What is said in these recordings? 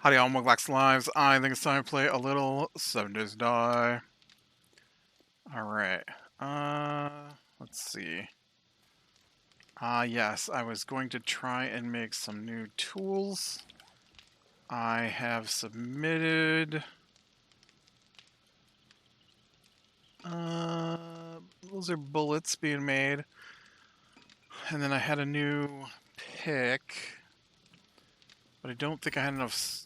Howdy all, Muglax Lives. I think it's time to play a little 7 Days to Die. Alright. Let's see. Yes, I was going to try and make some new tools. I have submitted... those are bullets being made. And then I had a new pick. But I don't think I had enough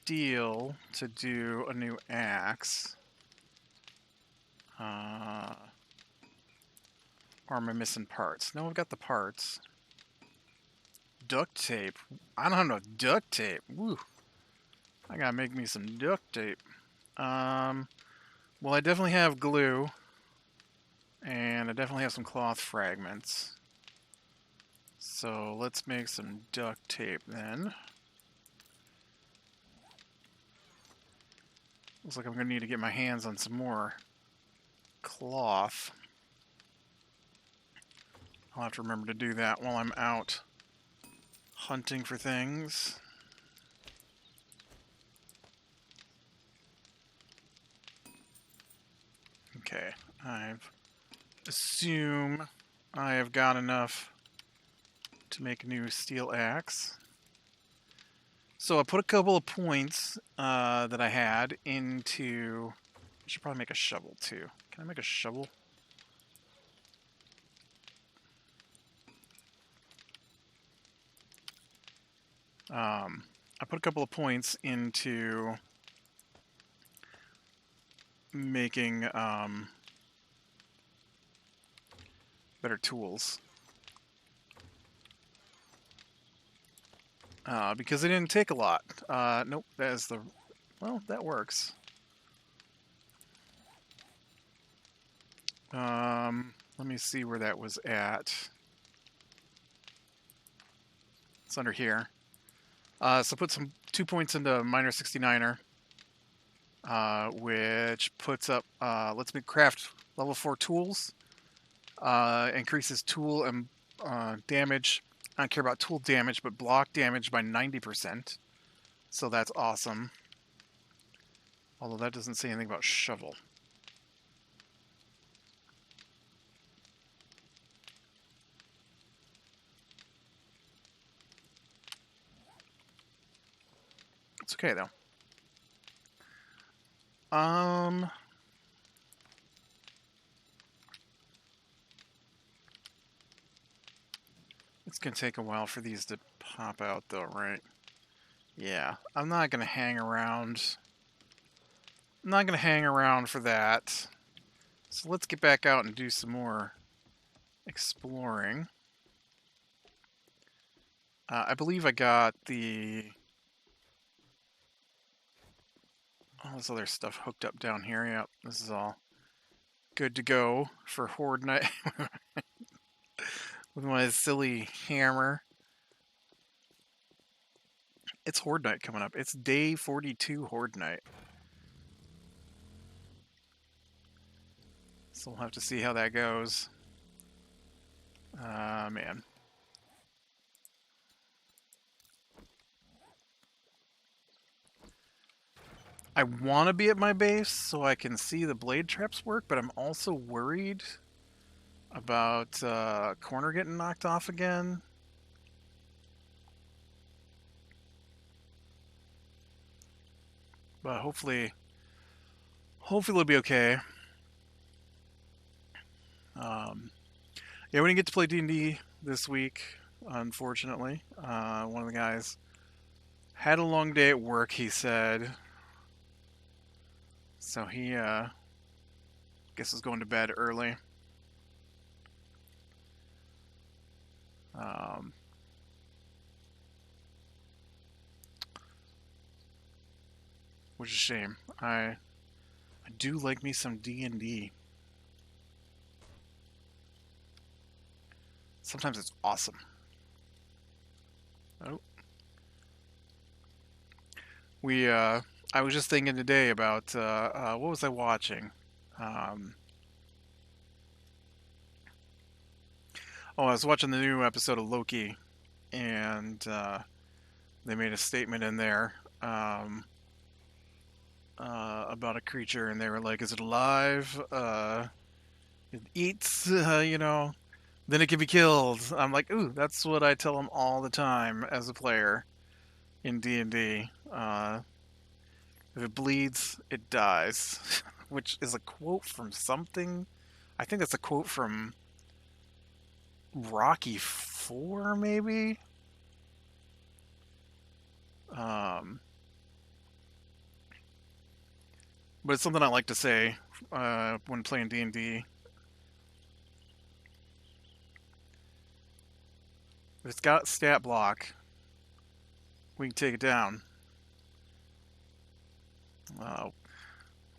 steel to do a new axe. Or am I missing parts? No, I've got the parts. Duct tape. I don't have no duct tape. Woo. I gotta make me some duct tape. Well, I definitely have glue. And I definitely have some cloth fragments. So let's make some duct tape then. Looks like I'm gonna need to get my hands on some more cloth. I'll have to remember to do that while I'm out hunting for things. Okay, I assume I have got enough to make a new steel axe. So I put a couple of points that I had into... I should probably make a shovel too. Can I make a shovel? I put a couple of points into making better tools. Because it didn't take a lot. Nope, that is the... Well, that works. Let me see where that was at. It's under here. So put 2 points into Miner 69er, which puts up, lets me craft level 4 tools, increases tool and damage. I don't care about tool damage, but block damage by 90%. So that's awesome. Although that doesn't say anything about shovel. It's okay though. It's gonna take a while for these to pop out though, right? Yeah, I'm not gonna hang around. I'm not gonna hang around for that. So let's get back out and do some more exploring. I believe I got all this other stuff hooked up down here. Yep, this is all good to go for Horde night with my silly hammer. It's Horde night coming up. It's day 42 Horde night. So we'll have to see how that goes. Man. I want to be at my base so I can see the blade traps work, but I'm also worried about corner getting knocked off again. But hopefully it'll be okay. Yeah, we didn't get to play D&D this week, unfortunately. One of the guys had a long day at work, he said. So he, guess was going to bed early. Which is a shame. I do like me some D&D. Sometimes it's awesome. Oh. I was just thinking today about, what was I watching? I was watching the new episode of Loki, and they made a statement in there about a creature, and they were like, "Is it alive? It eats, then it can be killed." I'm like, "Ooh, that's what I tell them all the time as a player in D&D. If it bleeds, it dies," which is a quote from something. I think that's a quote from Rocky 4, maybe. Um, but it's something I like to say when playing D&D. If it's got stat block, we can take it down. Uh,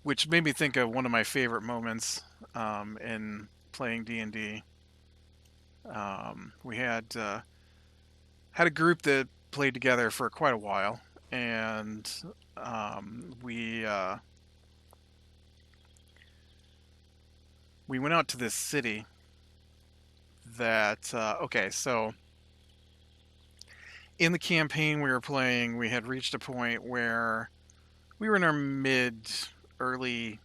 which made me think of one of my favorite moments in playing D&D. We had a group that played together for quite a while, and we went out to this city that okay, so in the campaign we were playing, we had reached a point where we were in our early,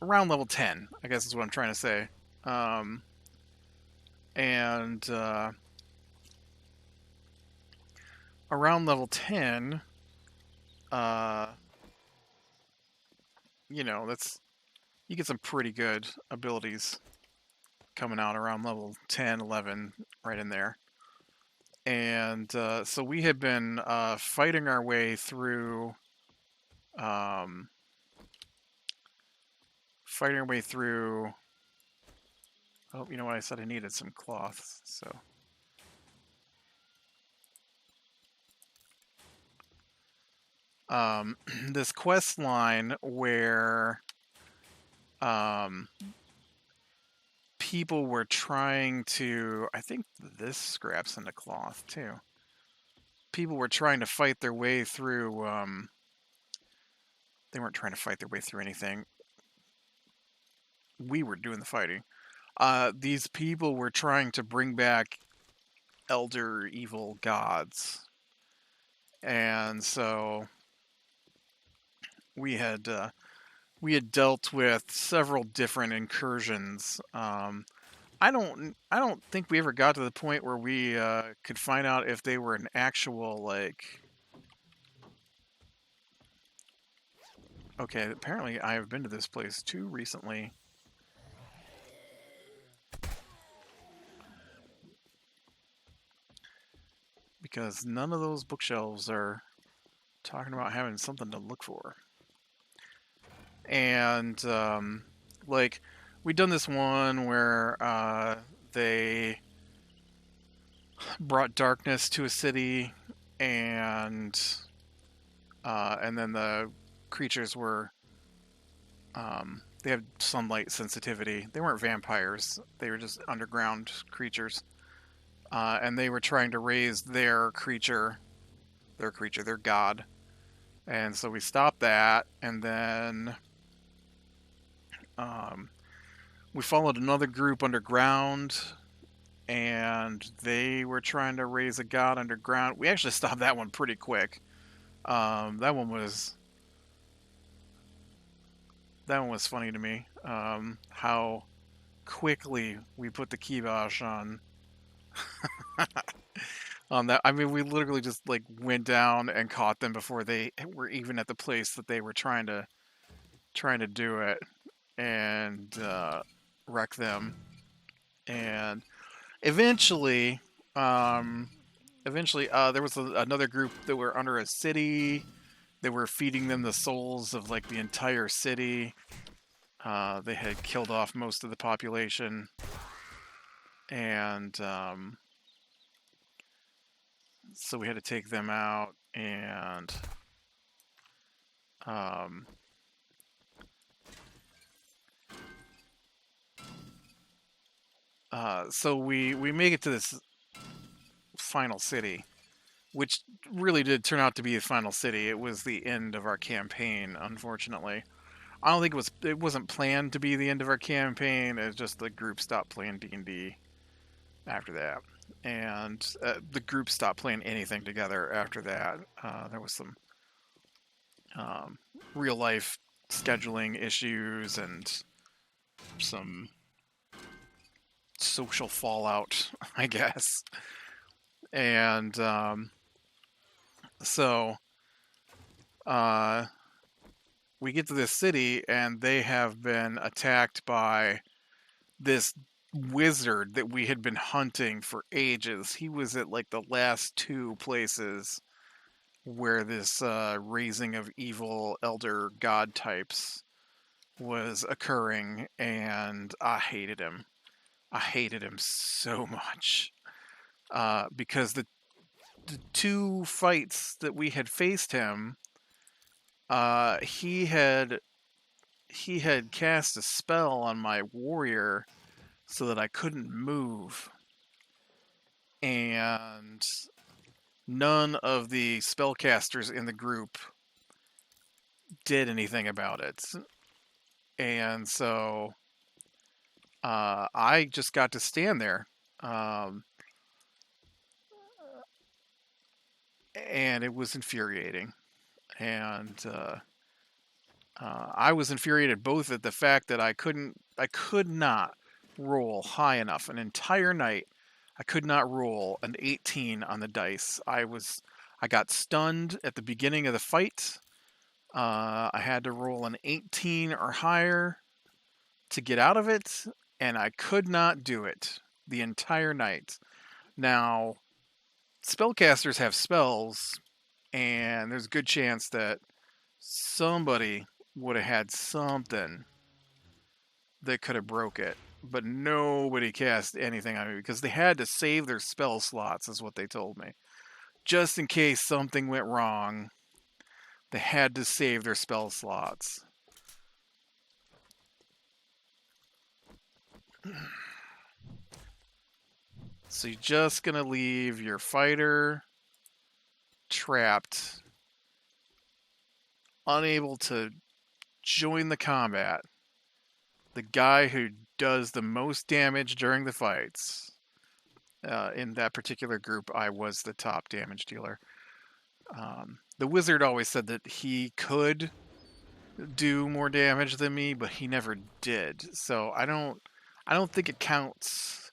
around level 10, I guess is what I'm trying to say. And around level 10, that's, you get some pretty good abilities coming out around level 10, 11, right in there. And so we had been fighting our way through, fighting our way through. Oh, you know what? I said I needed some cloth, so. This quest line where people were trying to, I think this scraps into cloth too. People were trying to fight their way through, they weren't trying to fight their way through anything. We were doing the fighting. These people were trying to bring back elder evil gods. And so we had dealt with several different incursions. I don't think we ever got to the point where we could find out if they were an actual, like. Okay, apparently I have been to this place too recently. Because none of those bookshelves are talking about having something to look for. And like, we'd done this one where they brought darkness to a city, and then the creatures were they had sunlight sensitivity. They weren't vampires; they were just underground creatures, and they were trying to raise their god. And so we stopped that, and then we followed another group underground, and they were trying to raise a god underground. We actually stopped that one pretty quick. That one was funny to me. How quickly we put the kibosh on on that. I mean, we literally just like went down and caught them before they were even at the place that they were trying to do it, and wreck them. And eventually, there was another group that were under a city. They were feeding them the souls of like the entire city. They had killed off most of the population, and so we had to take them out. And so we make it to this final city, which really did turn out to be the final city. It was the end of our campaign, unfortunately. I don't think it wasn't planned to be the end of our campaign. It's just the group stopped playing D&D after that. and the group stopped playing anything together after that. There was some um, real life scheduling issues and some social fallout, I guess. And so uh, we get to this city, and they have been attacked by this wizard that we had been hunting for ages. He was at like the last two places where this raising of evil elder god types was occurring, and I hated him. I hated him so much because the two fights that we had faced him, he had cast a spell on my warrior so that I couldn't move, and none of the spellcasters in the group did anything about it. And so I just got to stand there. And it was infuriating. And I was infuriated both at the fact that I could not roll high enough an entire night. I could not roll an 18 on the dice. I got stunned at the beginning of the fight. I had to roll an 18 or higher to get out of it, and I could not do it the entire night. Now, spellcasters have spells, and there's a good chance that somebody would have had something that could have broke it. But nobody cast anything on me because they had to save their spell slots, is what they told me. Just in case something went wrong, they had to save their spell slots. So you're just going to leave your fighter trapped, unable to join the combat. The guy who does the most damage during the fights. In that particular group, I was the top damage dealer. The wizard always said that he could do more damage than me, but he never did. So I don't think it counts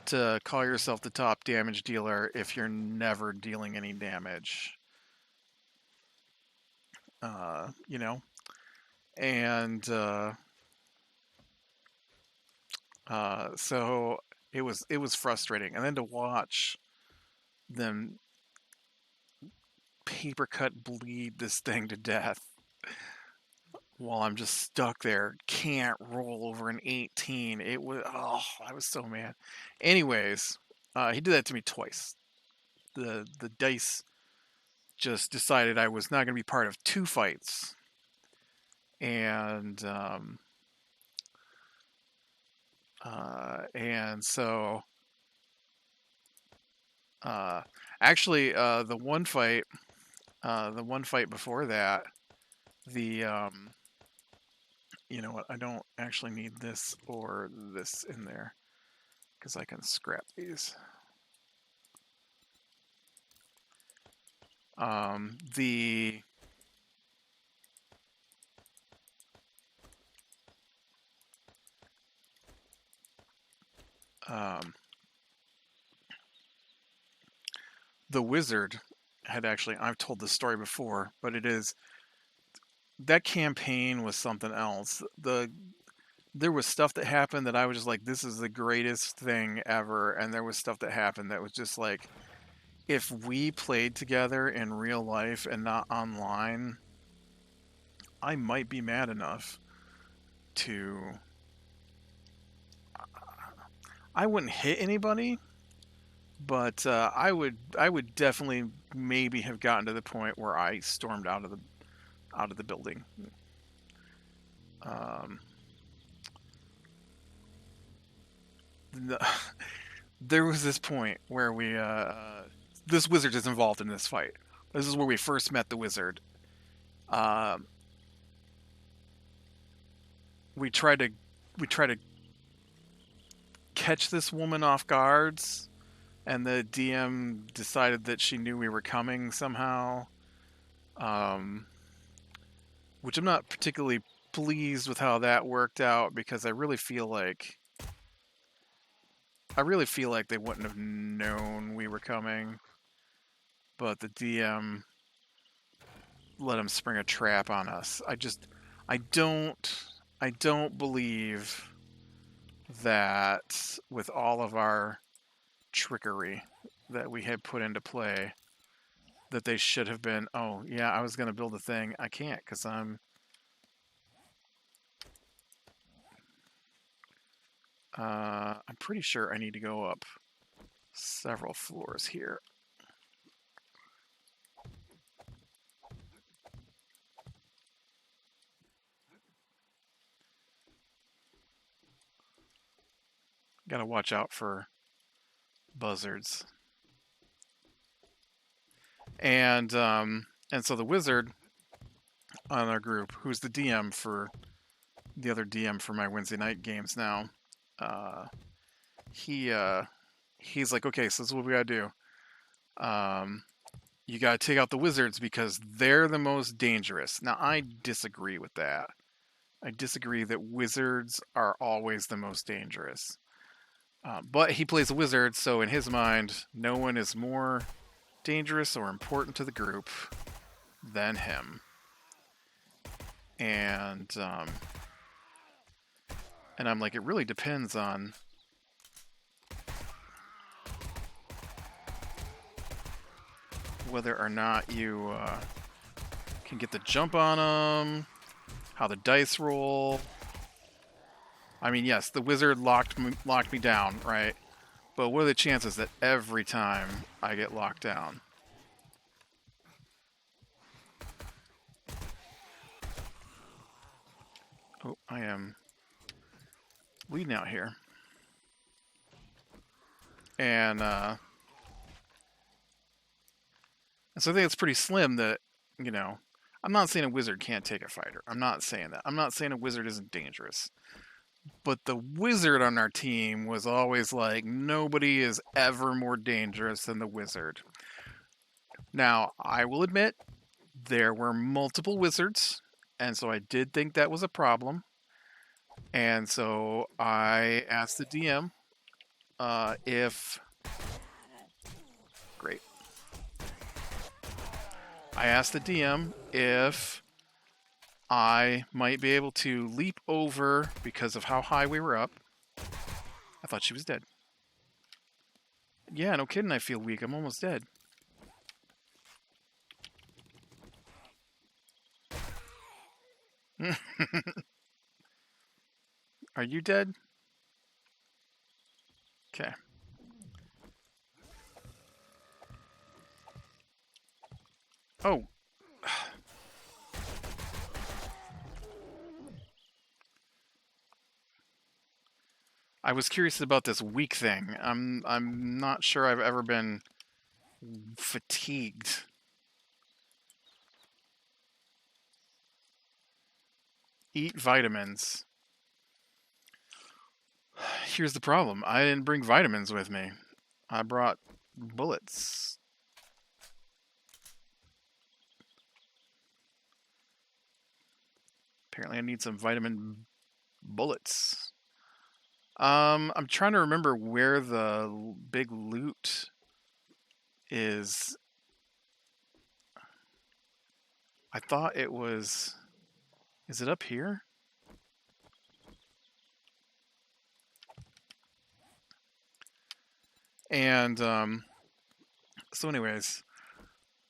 to call yourself the top damage dealer if you're never dealing any damage. You know, and so it was frustrating, and then to watch them paper cut bleed this thing to death while I'm just stuck there, can't roll over an 18. It was I was so mad. Anyways, he did that to me twice. The dice just decided I was not going to be part of two fights, and so actually the one fight before that, the you know what? I don't actually need this or this in there because I can scrap these. The the wizard had actually, I've told this story before, but that campaign was something else. There was stuff that happened that I was just like, this is the greatest thing ever, and there was stuff that happened that was just like, if we played together in real life and not online, I might be mad enough to, I wouldn't hit anybody, but I would definitely maybe have gotten to the point where I stormed out of the building. The, there was this point where this wizard is involved in this fight. This is where we first met the wizard. We tried to catch this woman off guards and the DM decided that she knew we were coming somehow, um, which I'm not particularly pleased with how that worked out because I really feel like they wouldn't have known we were coming, but the DM let him spring a trap on us. I don't, I don't believe that with all of our trickery that we had put into play, that they should have been, oh, yeah, I was going to build a thing. I can't because I'm pretty sure I need to go up several floors here. Got to watch out for buzzards. And so the wizard on our group, who's the DM for the other DM for my Wednesday night games now, uh, he he's like, okay, so this is what we gotta do. You gotta take out the wizards because they're the most dangerous. Now I disagree with that. I disagree that wizards are always the most dangerous. But he plays a wizard, so in his mind, no one is more dangerous or important to the group than him. And I'm like, it really depends on whether or not you can get the jump on them, how the dice roll. I mean, yes, the wizard locked me down, right? But what are the chances that every time I get locked down? Oh, I am bleeding out here. And so I think it's pretty slim that, you know, I'm not saying a wizard can't take a fighter. I'm not saying that. I'm not saying a wizard isn't dangerous. But the wizard on our team was always like, nobody is ever more dangerous than the wizard. Now, I will admit, there were multiple wizards, and so I did think that was a problem. And so I asked the DM if. Great. I asked the DM if I might be able to leap over because of how high we were up. I thought she was dead. Yeah, no kidding, I feel weak. I'm almost dead. Are you dead? Okay. Oh. I was curious about this weak thing. I'm not sure I've ever been fatigued. Eat vitamins. Here's the problem. I didn't bring vitamins with me. I brought bullets. Apparently I need some vitamin bullets. I'm trying to remember where the big loot is. I thought it was... Is it up here? And, so anyways,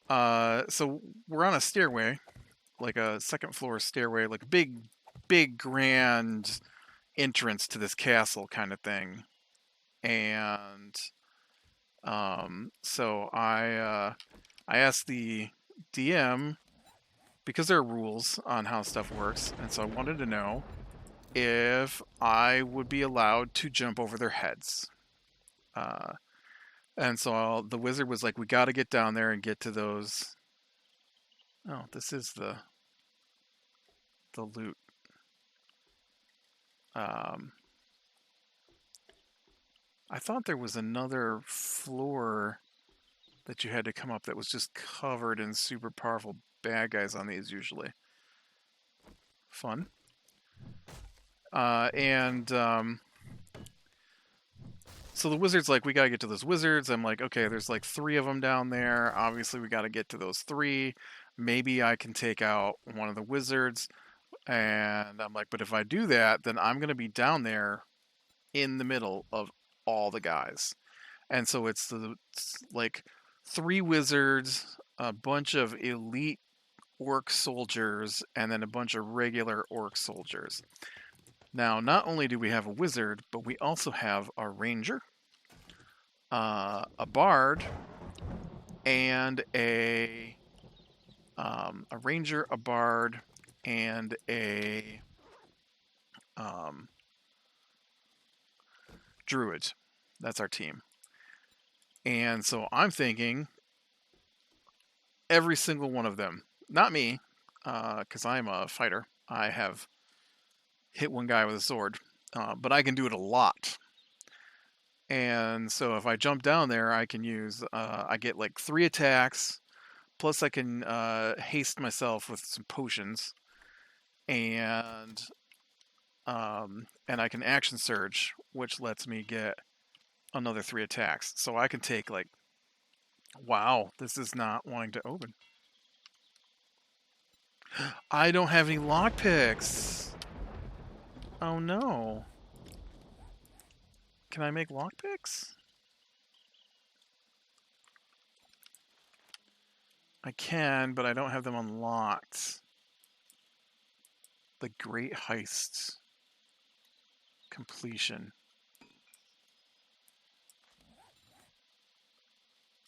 so we're on a stairway, like a second floor stairway, like a big grand entrance to this castle kind of thing. And, so I asked the DM, because there are rules on how stuff works, and so I wanted to know if I would be allowed to jump over their heads. And so the wizard was like, we got to get down there and get to those. Oh, this is the loot. I thought there was another floor that you had to come up that was just covered in super powerful bad guys on these usually. Fun. So the wizard's like, we gotta get to those wizards. I'm like, okay, there's like 3 of them down there. Obviously, we gotta get to those 3. Maybe I can take out one of the wizards. And I'm like, but if I do that, then I'm gonna be down there in the middle of all the guys. And so it's like 3 wizards, a bunch of elite orc soldiers, and then a bunch of regular orc soldiers. Now, not only do we have a wizard, but we also have a ranger, a bard, and a ranger, a bard, and a druid. That's our team. And so I'm thinking every single one of them, not me, because I'm a fighter. I have hit one guy with a sword, but I can do it a lot. And so if I jump down there, I can use, I get like 3 attacks, plus I can haste myself with some potions, and I can action surge, which lets me get another 3 attacks. So I can take like, wow, this is not wanting to open. I don't have any lockpicks. Oh no. Can I make lockpicks? I can, but I don't have them unlocked. The Great Heist. Completion.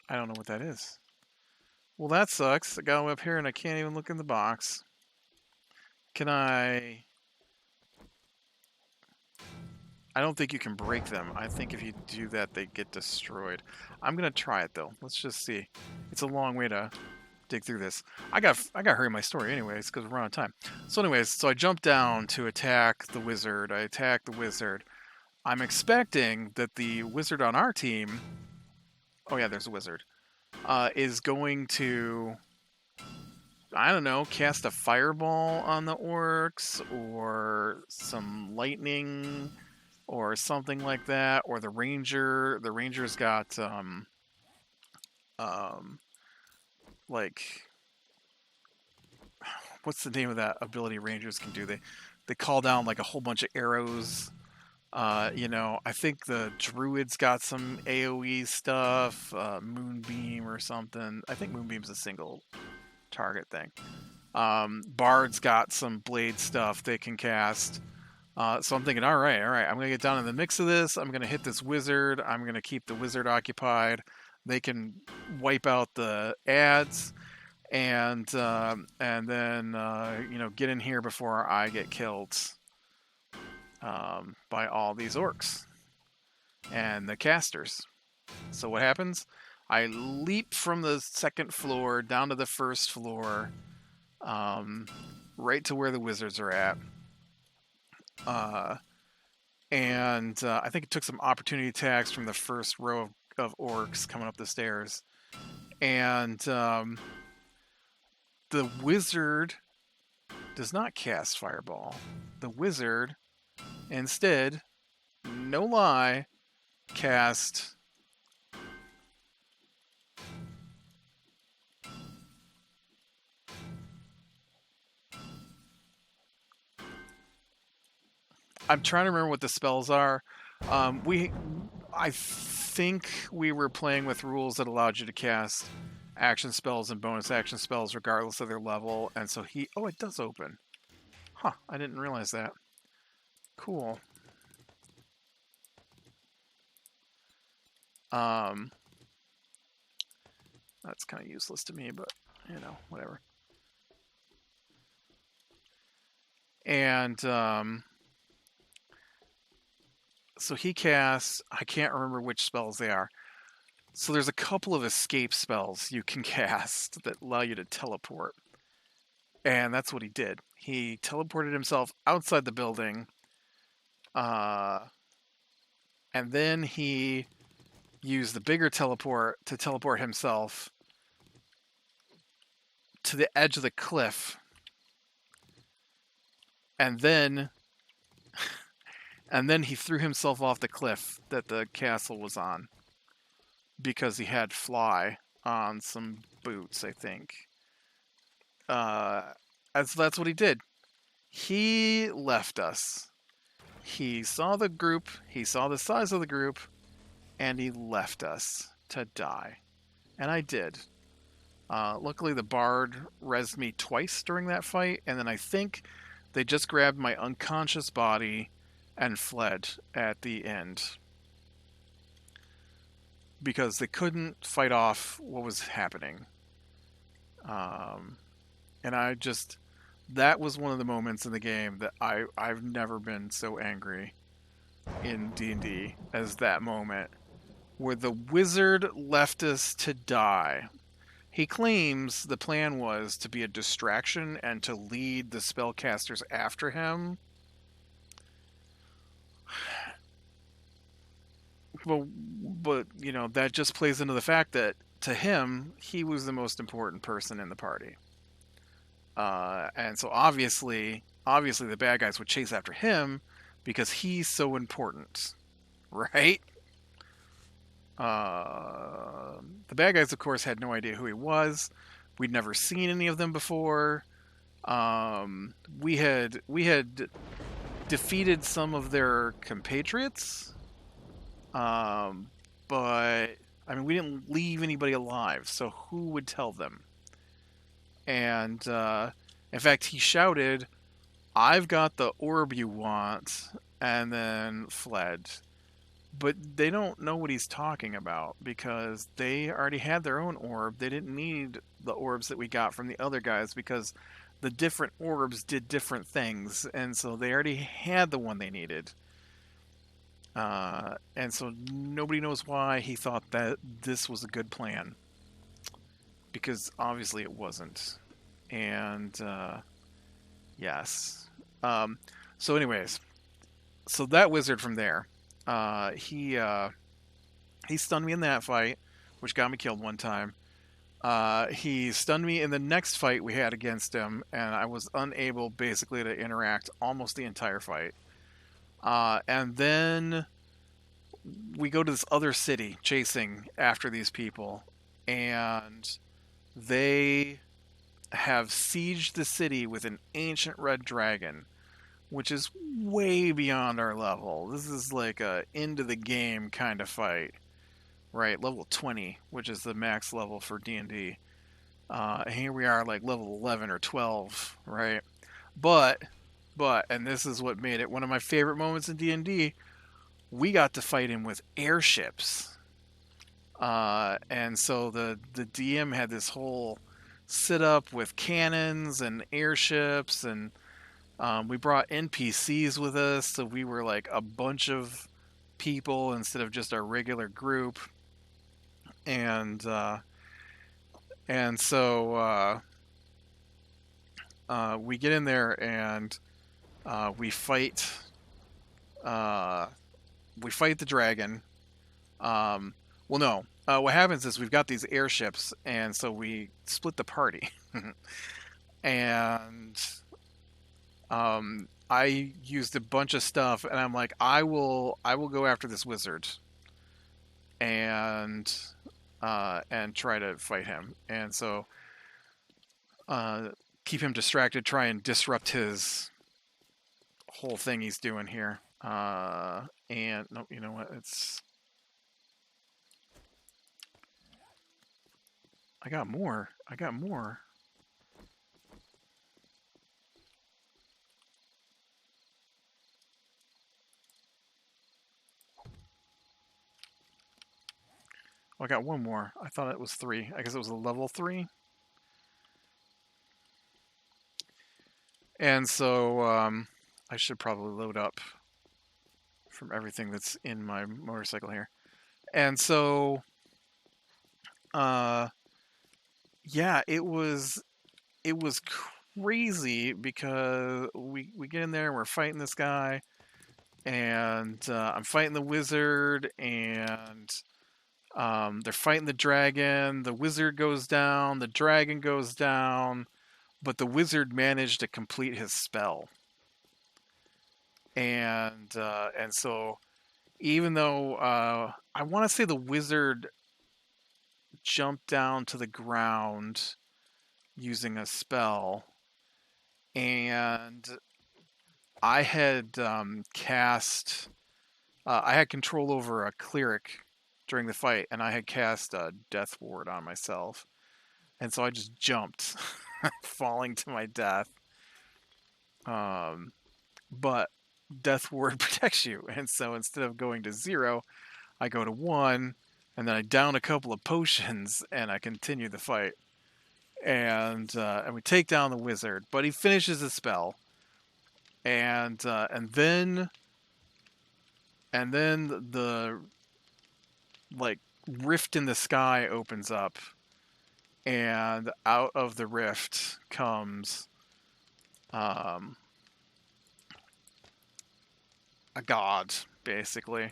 I don't know what that is. Well, that sucks. I got them up here and I can't even look in the box. Can I don't think you can break them. I think if you do that, they get destroyed. I'm going to try it, though. Let's just see. It's a long way to dig through this. I got to hurry my story anyways, because we're out of time. So anyways, so I jump down to attack the wizard. I attack the wizard. I'm expecting that the wizard on our team... Oh yeah, there's a wizard. Is going to... I don't know, cast a fireball on the orcs, or some lightning, or something like that, or the ranger's got like, what's the name of that ability rangers can do? They call down like a whole bunch of arrows. You know, I think the druid's got some AoE stuff, moonbeam or something. I think moonbeam's a single target thing. Bard's got some blade stuff they can cast. So I'm thinking, all right, I'm going to get down in the mix of this. I'm going to hit this wizard. I'm going to keep the wizard occupied. They can wipe out the ads, and then you know, get in here before I get killed by all these orcs and the casters. So what happens? I leap from the 2nd floor down to the 1st floor, right to where the wizards are at. And I think it took some opportunity attacks from the 1st row of orcs coming up the stairs. And the wizard does not cast fireball. The wizard instead, no lie, cast... I'm trying to remember what the spells are. I think we were playing with rules that allowed you to cast action spells and bonus action spells regardless of their level, and so he... Oh, it does open. Huh, I didn't realize that. Cool. That's kind of useless to me, but, you know, whatever. And, so he casts... I can't remember which spells they are. So there's a couple of escape spells you can cast that allow you to teleport. And that's what he did. He teleported himself outside the building, and then he used the bigger teleport to teleport himself to the edge of the cliff, and then he threw himself off the cliff that the castle was on because he had fly on some boots, I think. That's what he did. He left us. He saw the group, he saw the size of the group, and he left us to die. And I did. Luckily, the bard rezzed me twice during that fight, and then I think they just grabbed my unconscious body and fled at the end. Because they couldn't fight off what was happening. And I just... That was one of the moments in the game that I've never been so angry in D&D as that moment. Where the wizard left us to die. He claims the plan was to be a distraction and to lead the spellcasters after him. But you know, that just plays into the fact that to him, he was the most important person in the party. And so obviously the bad guys would chase after him because he's so important, right? The bad guys, of course, had no idea who he was. We'd never seen any of them before. We had defeated some of their compatriots, but I mean, we didn't leave anybody alive. So who would tell them? And in fact, he shouted, "I've got the orb you want," and then fled. But they don't know what he's talking about because they already had their own orb. They didn't need the orbs that we got from the other guys because the different orbs did different things. And so they already had the one they needed. And so nobody knows why he thought that this was a good plan. Because obviously it wasn't. And yes. So anyways, so that wizard from there. He stunned me in that fight, which got me killed one time. He stunned me in the next fight we had against him, and I was unable basically to interact almost the entire fight. And then we go to this other city chasing after these people, and they have sieged the city with an ancient red dragon, which is way beyond our level. This is like a end of the game kind of fight, right? Level 20, which is the max level for D&D. Here we are, like level 11 or 12, right? But, and this is what made it one of my favorite moments in D&D. We got to fight him with airships, and so the DM had this whole sit up with cannons and airships and. We brought NPCs with us, so we were like a bunch of people instead of just our regular group. And so we get in there and we fight the dragon. Well, no. What happens is we've got these airships, and so we split the party. And I used a bunch of stuff, and I'm like, I will go after this wizard, and try to fight him, and so keep him distracted, try and disrupt his whole thing he's doing here. And no, you know what? I got more. I got one more. I thought it was 3. I guess it was a level 3. And so I should probably load up from everything that's in my motorcycle here. And so yeah, it was crazy because we get in there and we're fighting this guy, and I'm fighting the wizard, and they're fighting the dragon. The wizard goes down, the dragon goes down, but the wizard managed to complete his spell. And so even though I want to say the wizard jumped down to the ground using a spell, and I had cast. I had control over a cleric during the fight, and I had cast a death ward on myself, and so I just jumped, falling to my death. But death ward protects you, and so instead of going to 0, I go to 1, and then I down a couple of potions, and I continue the fight. And we take down the wizard, but he finishes his spell, and then the like rift in the sky opens up, and out of the rift comes a god, basically,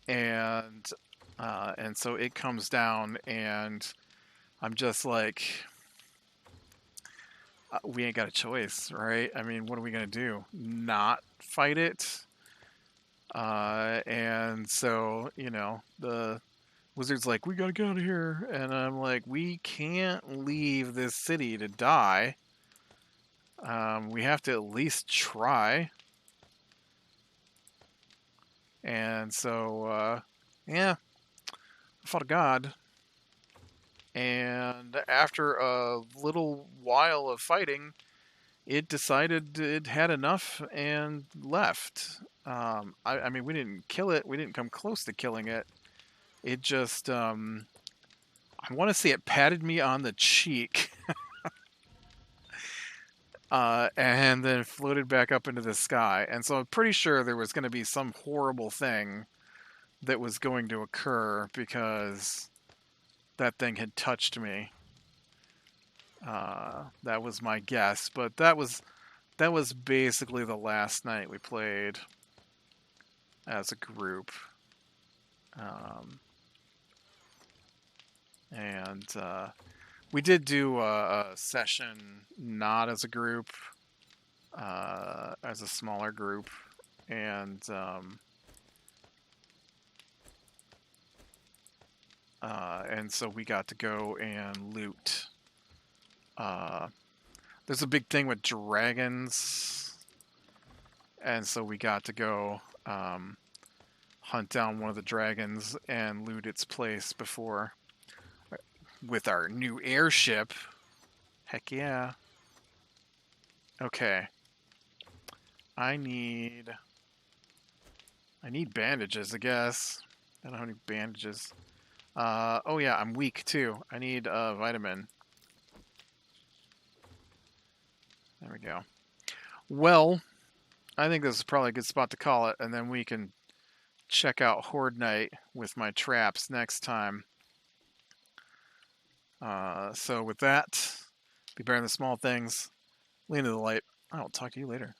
and so it comes down, and I'm just like, we ain't got a choice, right? I mean, what are we gonna do? Not fight it? And so, the wizard's like, we gotta get out of here. And I'm like, we can't leave this city to die. We have to at least try. And so, yeah, I fought a god. And after a little while of fighting, it decided it had enough and left. I mean, we didn't kill it. We didn't come close to killing it. It just, I want to say it patted me on the cheek. And then floated back up into the sky. And so I'm pretty sure there was going to be some horrible thing that was going to occur because that thing had touched me. That was my guess, but that was basically the last night we played as a group. And we did do a session not as a group, as a smaller group, and so we got to go and loot. There's a big thing with dragons, and so we got to go hunt down one of the dragons and loot its place before with our new airship. Heck yeah. Okay. I need bandages, I guess. I don't have any bandages. Oh yeah, I'm weak too. I need a vitamin. There we go. Well, I think this is probably a good spot to call it, and then we can check out Horde Night with my traps next time. So with that, be better than the small things. Lean to the light. I'll talk to you later.